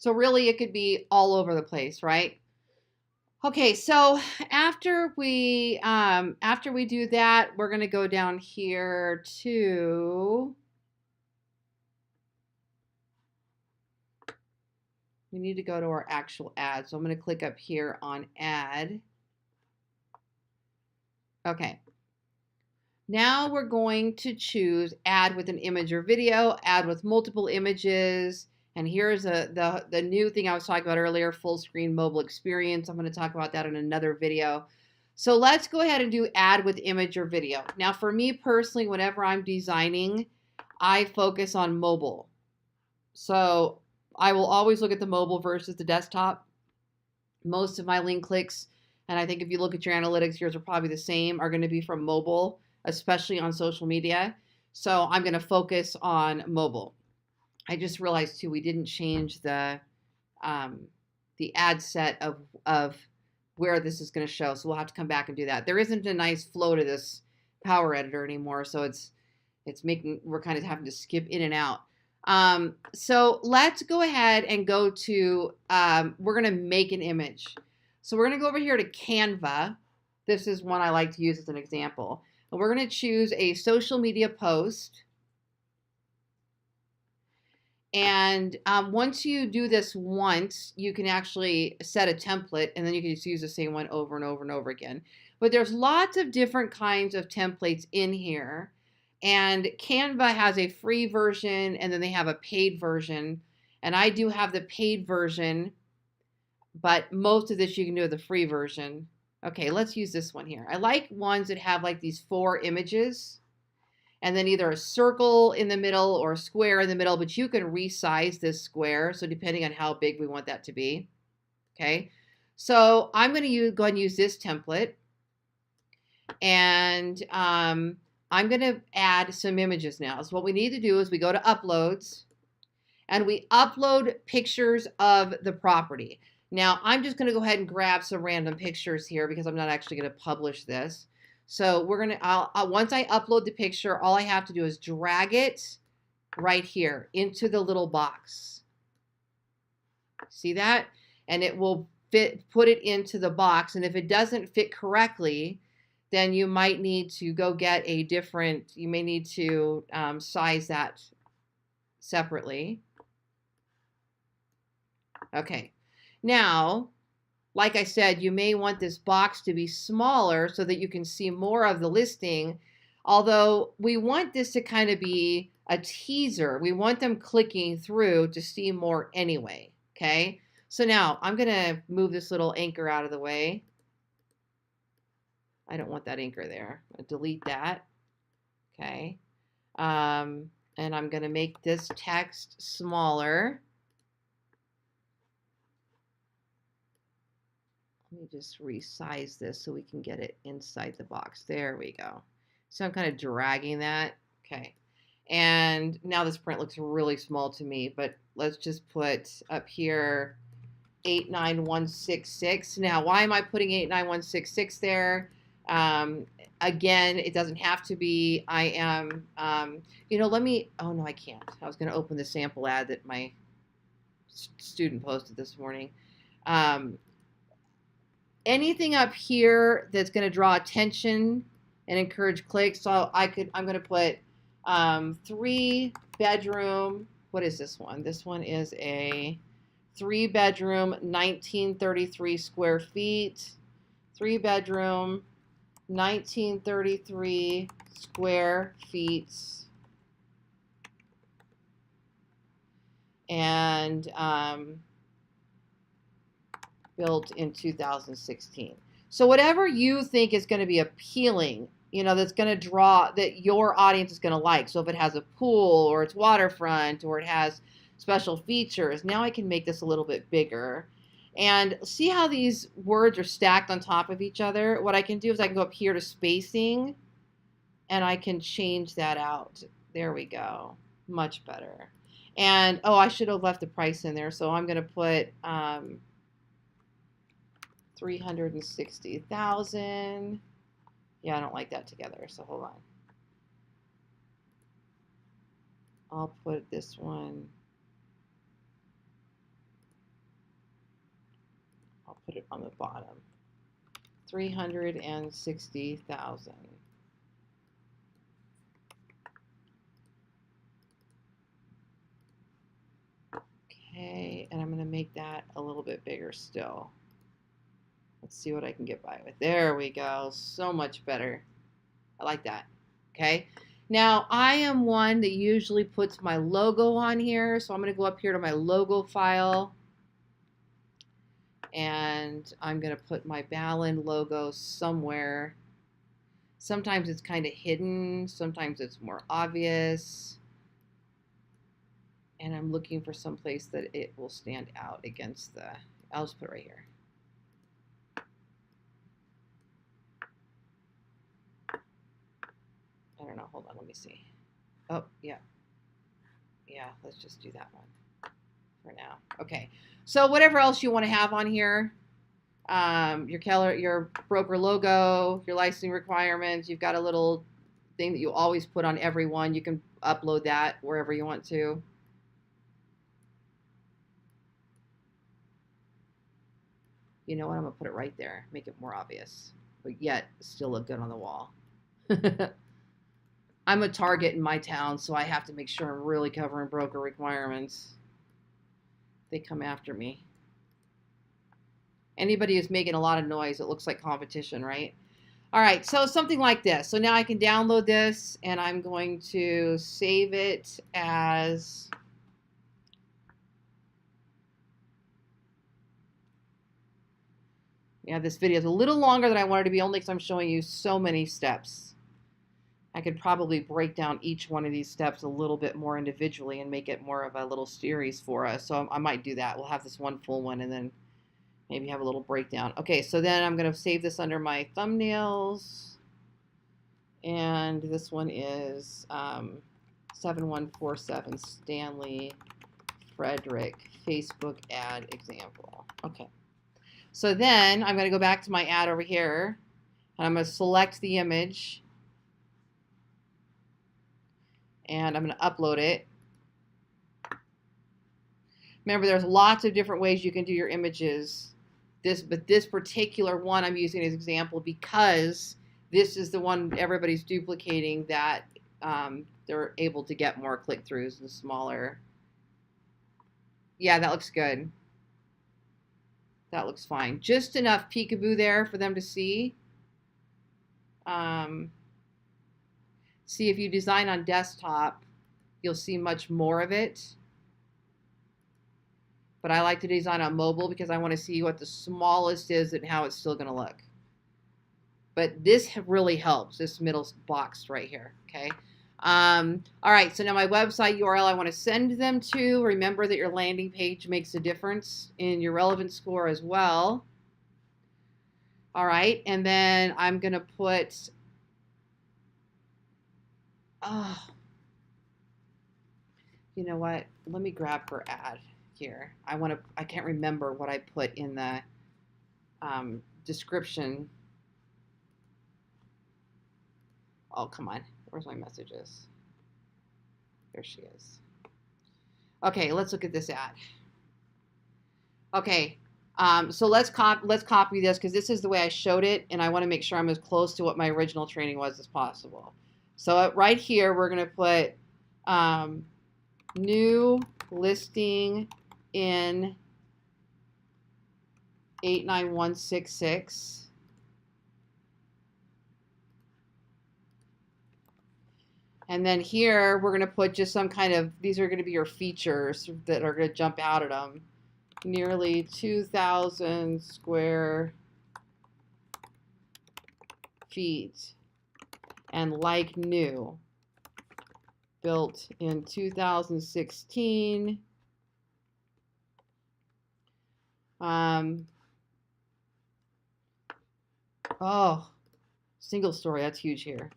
So really it could be all over the place, right? Okay, so after we do that, we're going to go down here to, we need to go to our actual ad. So I'm going to click up here on ad. Okay. Now we're going to choose add with an image or video, add with multiple images. And here's the new thing I was talking about earlier, full screen mobile experience. I'm going to talk about that in another video. So let's go ahead and do add with image or video. Now for me personally, whenever I'm designing, I focus on mobile. So I will always look at the mobile versus the desktop. Most of my link clicks, and I think if you look at your analytics, yours are probably the same, are going to be from mobile, especially on social media. So I'm going to focus on mobile. I just realized too, we didn't change the ad set of where this is going to show. So we'll have to come back and do that. There isn't a nice flow to this Power Editor anymore. So it's making, we're kind of having to skip in and out. So let's go ahead and go to, we're going to make an image. So we're going to go over here to Canva. This is one I like to use as an example. And we're going to choose a social media post. And once you do this once, you can actually set a template, and then you can just use the same one over and over and over again. But there's lots of different kinds of templates in here. And Canva has a free version, and then they have a paid version. And I do have the paid version, but most of this you can do with the free version. Okay, let's use this one here. I like ones that have like these 4 images, and then either a circle in the middle or a square in the middle, but you can resize this square. So depending on how big we want that to be. Okay, so I'm going to go ahead and use this template. And I'm going to add some images now. So what we need to do is we go to uploads and we upload pictures of the property. Now I'm just going to go ahead and grab some random pictures here because I'm not actually going to publish this. So we're going to, once I upload the picture, all I have to do is drag it right here into the little box. See that? And it will put it into the box. And if it doesn't fit correctly, then you might need to go get a different, you may need to size that separately. Okay. Now, like I said, you may want this box to be smaller so that you can see more of the listing, although we want this to kind of be a teaser. We want them clicking through to see more anyway, okay? So now I'm going to move this little anchor out of the way. I don't want that anchor there. I'll delete that, okay? And I'm going to make this text smaller. Let me just resize this so we can get it inside the box. There we go. So I'm kind of dragging that. Okay. And now this print looks really small to me, but let's just put up here 89166. Now, why am I putting 89166 there? Again, it doesn't have to be. I am, you know, let me, oh no, I can't. I was going to open the sample ad that my student posted this morning. Anything up here that's going to draw attention and encourage clicks. So I'm going to put 3-bedroom. What is this one? This one is a 3-bedroom, 1933 square feet. 3-bedroom, 1933 square feet. And built in 2016. So whatever you think is going to be appealing, you know, that's going to draw, that your audience is going to like. So if it has a pool or it's waterfront or it has special features, now I can make this a little bit bigger. And see how these words are stacked on top of each other? What I can do is I can go up here to spacing and I can change that out. There we go. Much better. And, oh, I should have left the price in there. So I'm going to put 360,000. Yeah, I don't like that together, so hold on. I'll put this one put it on the bottom. 360,000. Okay, and I'm going to make that a little bit bigger still. Let's see what I can get by with. There we go. So much better. I like that. Okay. Now, I am one that usually puts my logo on here. So I'm going to go up here to my logo file. And I'm going to put my Ballen logo somewhere. Sometimes it's kind of hidden. Sometimes it's more obvious. And I'm looking for some place that it will stand out against the, I'll just put it right here. I don't know, hold on, let me see. Oh, yeah. Yeah, let's just do that one for now. Okay, so whatever else you want to have on here, your broker logo, your licensing requirements, you've got a little thing that you always put on everyone. You can upload that wherever you want to. You know what, I'm gonna put it right there, make it more obvious, but yet still look good on the wall. I'm a target in my town, so I have to make sure I'm really covering broker requirements. They come after me. Anybody who's making a lot of noise, it looks like competition, right? All right, so something like this. So now I can download this, and I'm going to save it as... Yeah, this video is a little longer than I wanted to be, only because I'm showing you so many steps. I could probably break down each one of these steps a little bit more individually and make it more of a little series for us. So I might do that. We'll have this one full one and then maybe have a little breakdown. Okay, so then I'm going to save this under my thumbnails. And this one is 7147 Stanley Frederick Facebook ad example. Okay. So then I'm going to go back to my ad over here. And I'm going to select the image. And I'm going to upload it. Remember, there's lots of different ways you can do your images. But this particular one I'm using as an example because this is the one everybody's duplicating that they're able to get more click-throughs and smaller. Yeah, that looks good. That looks fine. Just enough peekaboo there for them to see. See, if you design on desktop, you'll see much more of it. But I like to design on mobile because I want to see what the smallest is and how it's still going to look. But this really helps, this middle box right here, okay? All right, so now my website URL I want to send them to. Remember that your landing page makes a difference in your relevance score as well. All right, and then I'm going to put... Oh, you know what? Let me grab her ad here. I can't remember what I put in the description. Oh, come on. Where's my messages? There she is. Okay, let's look at this ad. Okay, so let's copy this because this is the way I showed it, and I want to make sure I'm as close to what my original training was as possible. So right here, we're going to put new listing in 89166. And then here, we're going to put just some kind of, these are going to be your features that are going to jump out at them. Nearly 2,000 square feet. And like new, built in 2016. Oh, single story, that's huge here.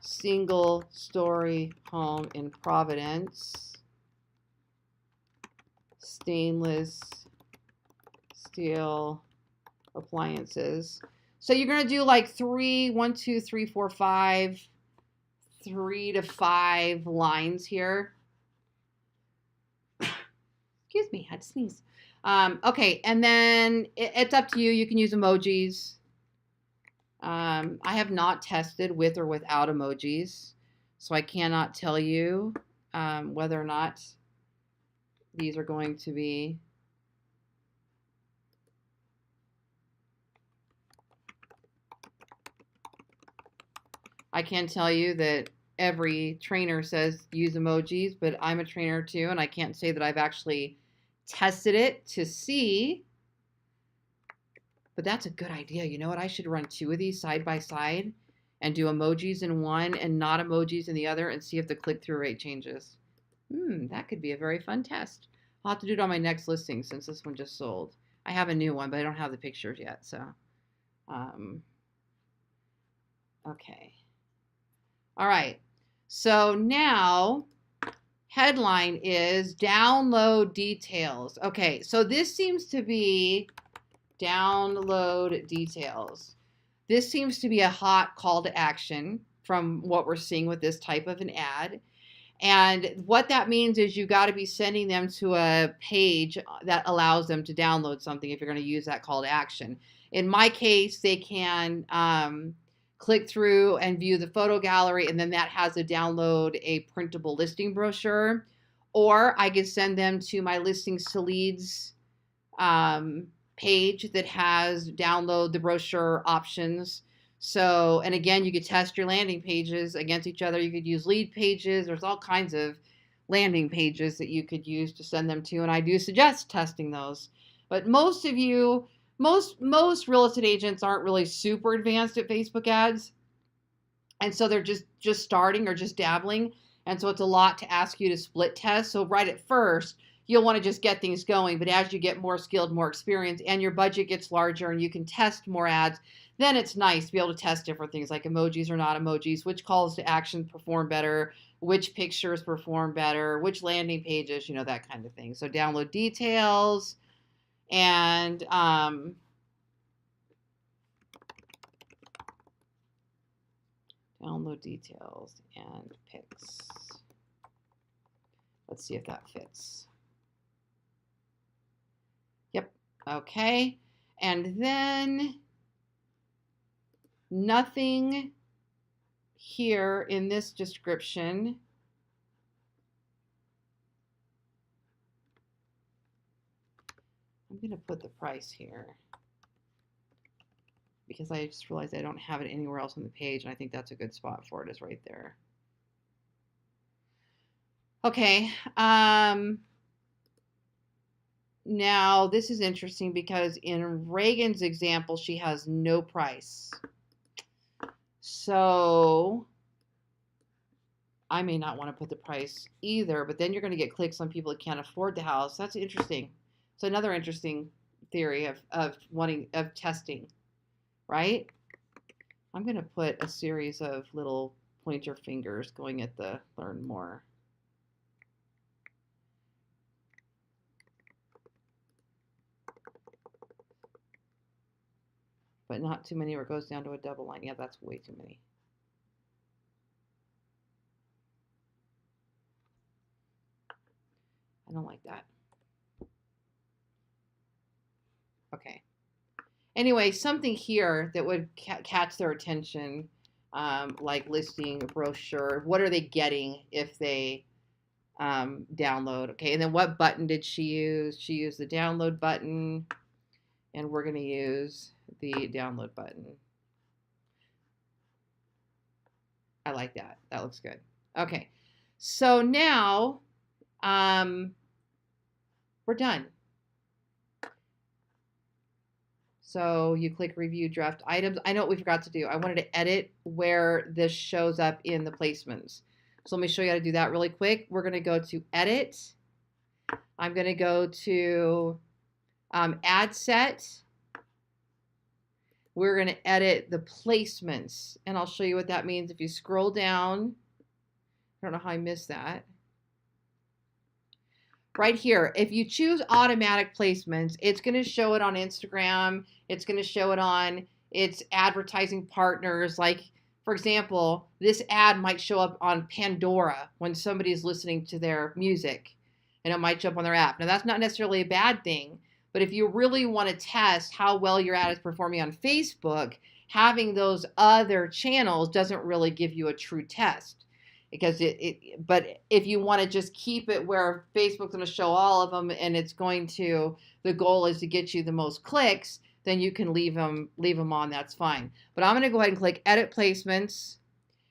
Single story home in Providence. Stainless steel appliances. So you're going to do like 3 to 5 lines here. Excuse me, I had to sneeze. Okay, and then it's up to you. You can use emojis. I have not tested with or without emojis, so I cannot tell you whether or not these are going to be. I can tell you that every trainer says use emojis, but I'm a trainer too, and I can't say that I've actually tested it to see. But that's a good idea. You know what? I should run 2 of these side by side and do emojis in one and not emojis in the other and see if the click-through rate changes. That could be a very fun test. I'll have to do it on my next listing since this one just sold. I have a new one, but I don't have the pictures yet. So, okay. All right. So now headline is download details. Okay. So this seems to be download details. This seems to be a hot call to action from what we're seeing with this type of an ad. And what that means is you got to be sending them to a page that allows them to download something if you're going to use that call to action. In my case, they can click through and view the photo gallery, and then that has a download a printable listing brochure. Or I could send them to my listings to leads page that has download the brochure options. So, and again, you could test your landing pages against each other. You could use lead pages. There's all kinds of landing pages that you could use to send them to, and I do suggest testing those. But most of you, most real estate agents aren't really super advanced at Facebook ads, and so they're just starting or just dabbling, and so it's a lot to ask you to split test. So right at first, you'll want to just get things going, but as you get more skilled, more experience, and your budget gets larger and you can test more ads, then it's nice to be able to test different things like emojis or not emojis, which calls to action perform better, which pictures perform better, which landing pages, that kind of thing. So download details and download details and pics. Let's see if that fits. Yep. Okay. And then nothing here in this description. I'm going to put the price here because I just realized I don't have it anywhere else on the page, and I think that's a good spot for it, is right there. Okay. Now, this is interesting because in Reagan's example, she has no price. So I may not want to put the price either, but then you're going to get clicks on people that can't afford the house. That's interesting. So another interesting theory of testing, right? I'm going to put a series of little pointer fingers going at the learn more. But not too many where it goes down to a double line. Yeah, that's way too many. I don't like that. Okay. Anyway, something here that would catch their attention, like listing, brochure. What are they getting if they download? Okay, and then what button did she use? She used the download button, and we're going to use the download button. I like that. That looks good. Okay, so now we're done. So you click review draft items. I know what we forgot to do. I wanted to edit where this shows up in the placements. So let me show you how to do that really quick. We're going to go to edit. I'm going to go to ad set. We're going to edit the placements, and I'll show you what that means. If you scroll down, I don't know how I missed that. Right here, if you choose automatic placements, it's going to show it on Instagram. It's going to show it on its advertising partners. Like, for example, this ad might show up on Pandora when somebody is listening to their music. and it might show up on their app. Now, that's not necessarily a bad thing, but if you really want to test how well your ad is performing on Facebook, having those other channels doesn't really give you a true test. Because but if you want to just keep it where Facebook's going to show all of them and it's going to, the goal is to get you the most clicks, then you can leave them on, that's fine. But I'm going to go ahead and click edit placements,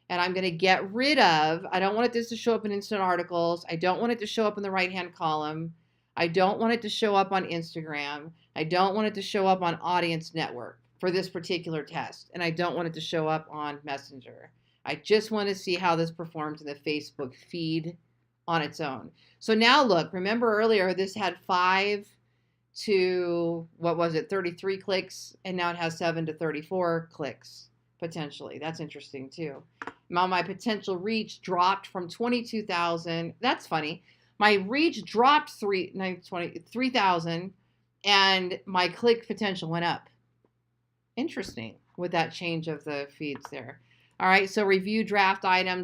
and I'm going to get rid of, I don't want this to show up in instant articles. I don't want it to show up in the right-hand column. I don't want it to show up on Instagram. I don't want it to show up on Audience Network for this particular test. And I don't want it to show up on Messenger. I just want to see how this performs in the Facebook feed on its own. So now look, remember earlier this had 5 to, what was it, 33 clicks, and now it has 7 to 34 clicks potentially. That's interesting too. Now my potential reach dropped from 22,000. That's funny. My reach dropped 3,000, and my click potential went up. Interesting with that change of the feeds there. All right, so review draft items.